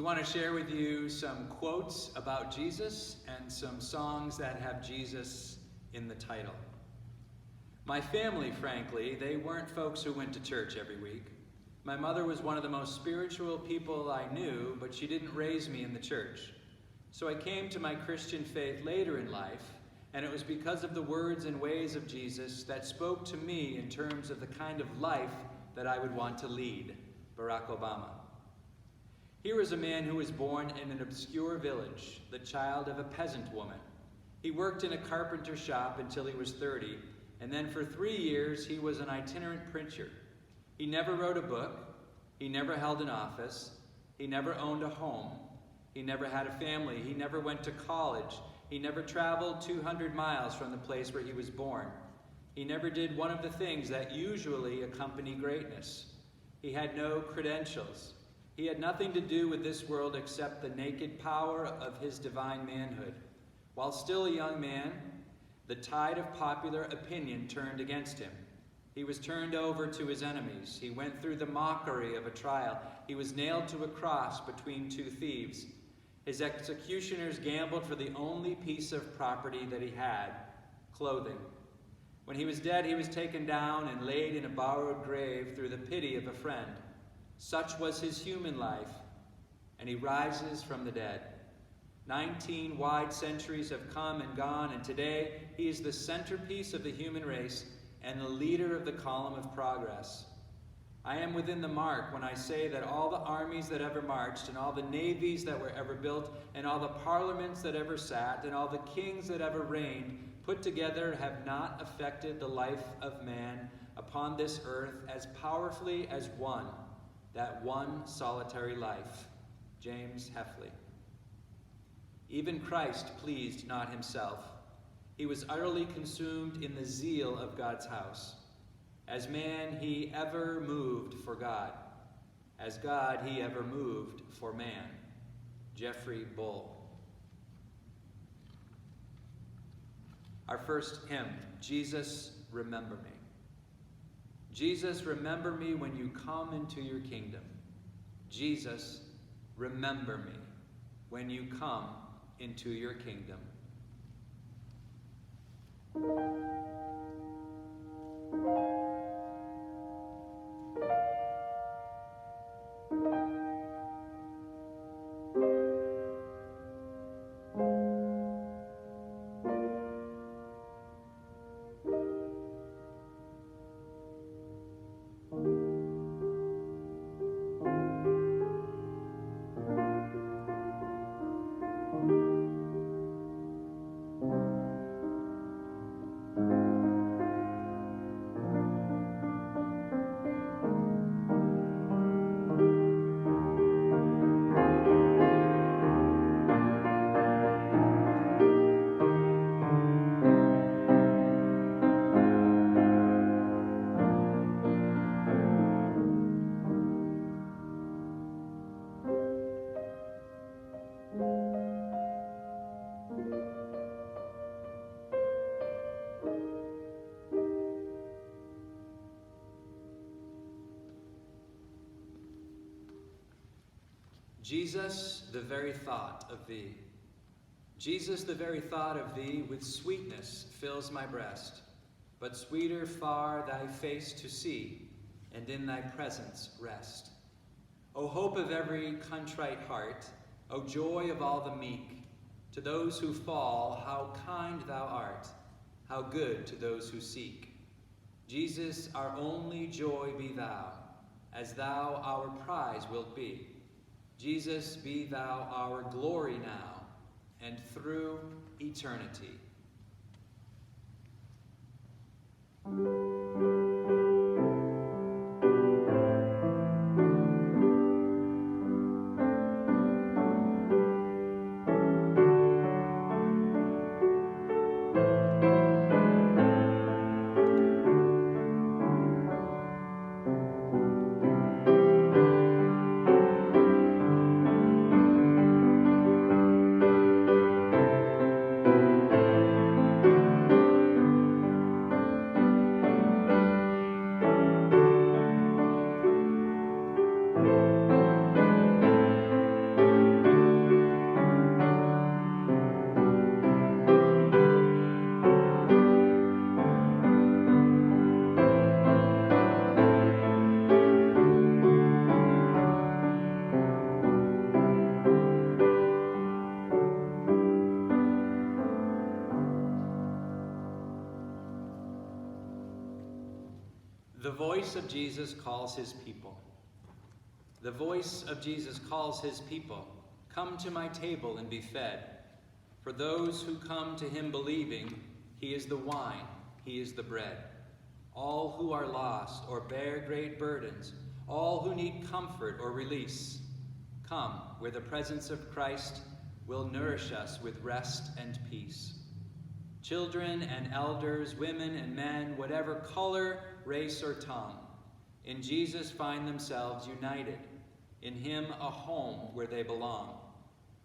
want to share with you some quotes about Jesus and some songs that have Jesus in the title. My family, frankly, they weren't folks who went to church every week. My mother was one of the most spiritual people I knew, but she didn't raise me in the church. So I came to my Christian faith later in life, and it was because of the words and ways of Jesus that spoke to me in terms of the kind of life that I would want to lead. Barack Obama. Here is a man who was born in an obscure village, the child of a peasant woman. He worked in a carpenter shop until he was 30, and then for 3 years he was an itinerant preacher. He never wrote a book, he never held an office, he never owned a home, he never had a family, he never went to college, he never traveled 200 miles from the place where he was born. He never did one of the things that usually accompany greatness. He had no credentials. He had nothing to do with this world except the naked power of his divine manhood. While still a young man, the tide of popular opinion turned against him. He was turned over to his enemies. He went through the mockery of a trial. He was nailed to a cross between two thieves. His executioners gambled for the only piece of property that he had, clothing. When he was dead, he was taken down and laid in a borrowed grave through the pity of a friend. Such was his human life, and he rises from the dead. 19 wide centuries have come and gone, and today he is the centerpiece of the human race and the leader of the column of progress. I am within the mark when I say that all the armies that ever marched, and all the navies that were ever built, and all the parliaments that ever sat, and all the kings that ever reigned, put together have not affected the life of man upon this earth as powerfully as one, that one solitary life. James Hefley. Even Christ pleased not himself. He was utterly consumed in the zeal of God's house. As man, he ever moved for God. As God, he ever moved for man. Geoffrey. Our first hymn, Jesus, Remember Me. Jesus, remember me when you come into your kingdom. Jesus, remember me when you come into your kingdom. Jesus, the very thought of thee. Jesus, the very thought of thee with sweetness fills my breast, but sweeter far thy face to see, and in thy presence rest. O hope of every contrite heart, O joy of all the meek, to those who fall, how kind thou art, how good to those who seek. Jesus, our only joy be thou, as thou our prize wilt be. Jesus, be thou our glory now, and through eternity. The voice of Jesus calls his people. The voice of Jesus calls his people. Come to my table and be fed. For those who come to him believing, he is the wine, he is the bread. All who are lost or bear great burdens, all who need comfort or release, come where the presence of Christ will nourish us with rest and peace. Children and elders, women and men, whatever color, race, or tongue, in Jesus find themselves united, in him a home where they belong.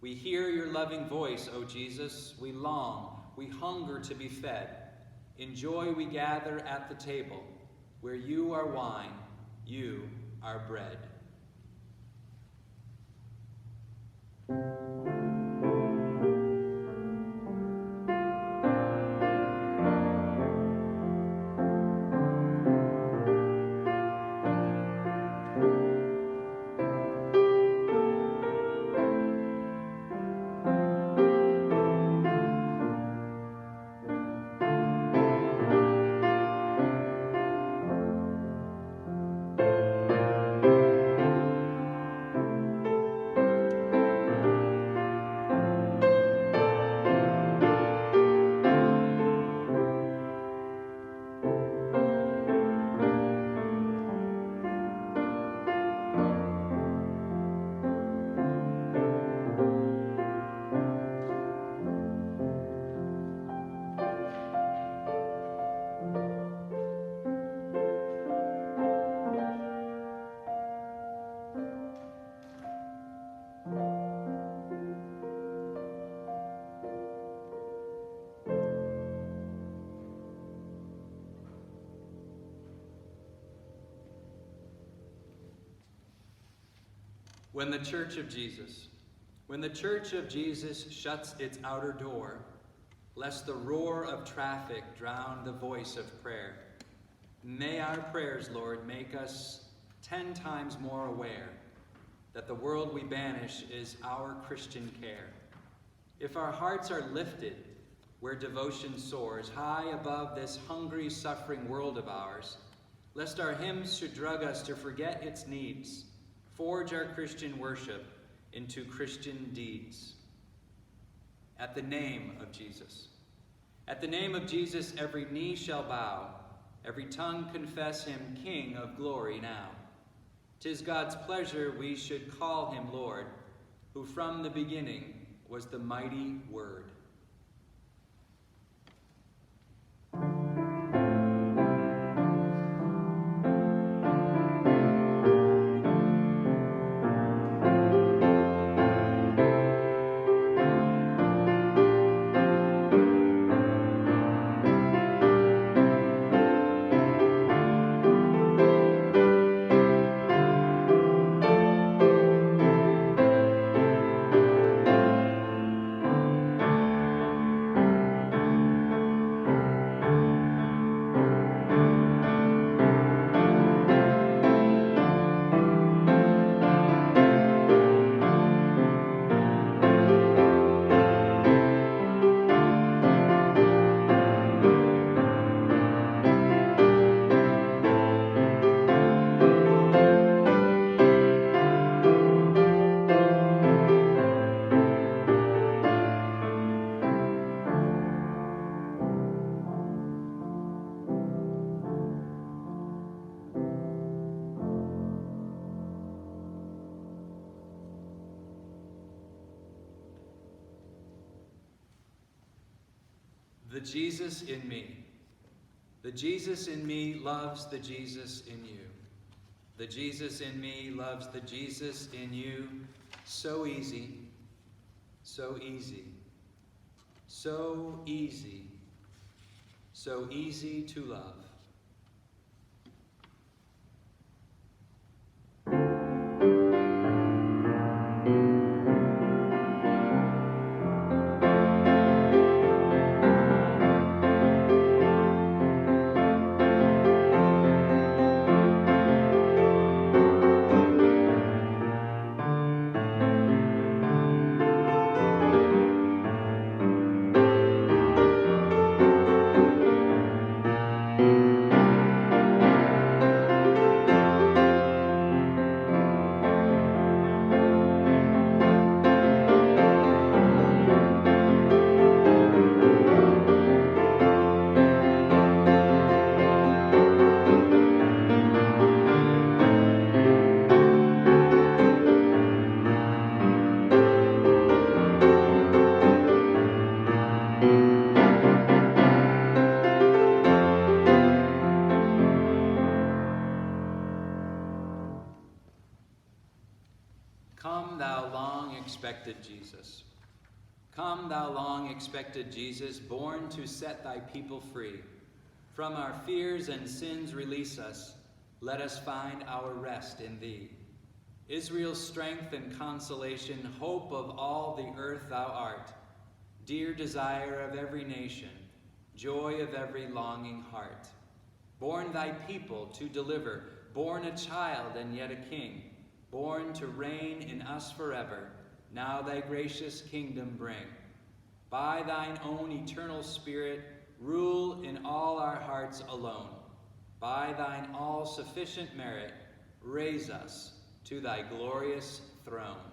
We hear your loving voice, O Jesus. We long, we hunger to be fed. In joy we gather at the table, where you are wine, you are bread. When the Church of Jesus shuts its outer door, lest the roar of traffic drown the voice of prayer, may our prayers, Lord, make us 10 times more aware that the world we banish is our Christian care. If our hearts are lifted where devotion soars high above this hungry, suffering world of ours, lest our hymns should drug us to forget its needs, forge our Christian worship into Christian deeds. At the name of Jesus. At the name of Jesus, every knee shall bow, every tongue confess him King of glory now. 'Tis God's pleasure we should call him Lord, who from the beginning was the mighty Word. The Jesus in me. The Jesus in me loves the Jesus in you. The Jesus in me loves the Jesus in you. So easy, so easy, so easy, so easy to love. Come, thou long-expected Jesus. Come, thou long-expected Jesus, born to set thy people free. From our fears and sins release us. Let us find our rest in thee. Israel's strength and consolation, hope of all the earth thou art. Dear desire of every nation, joy of every longing heart. Born thy people to deliver, born a child and yet a king, born to reign in us forever, now thy gracious kingdom bring. By thine own eternal Spirit, rule in all our hearts alone. By thine all-sufficient merit, raise us to thy glorious throne.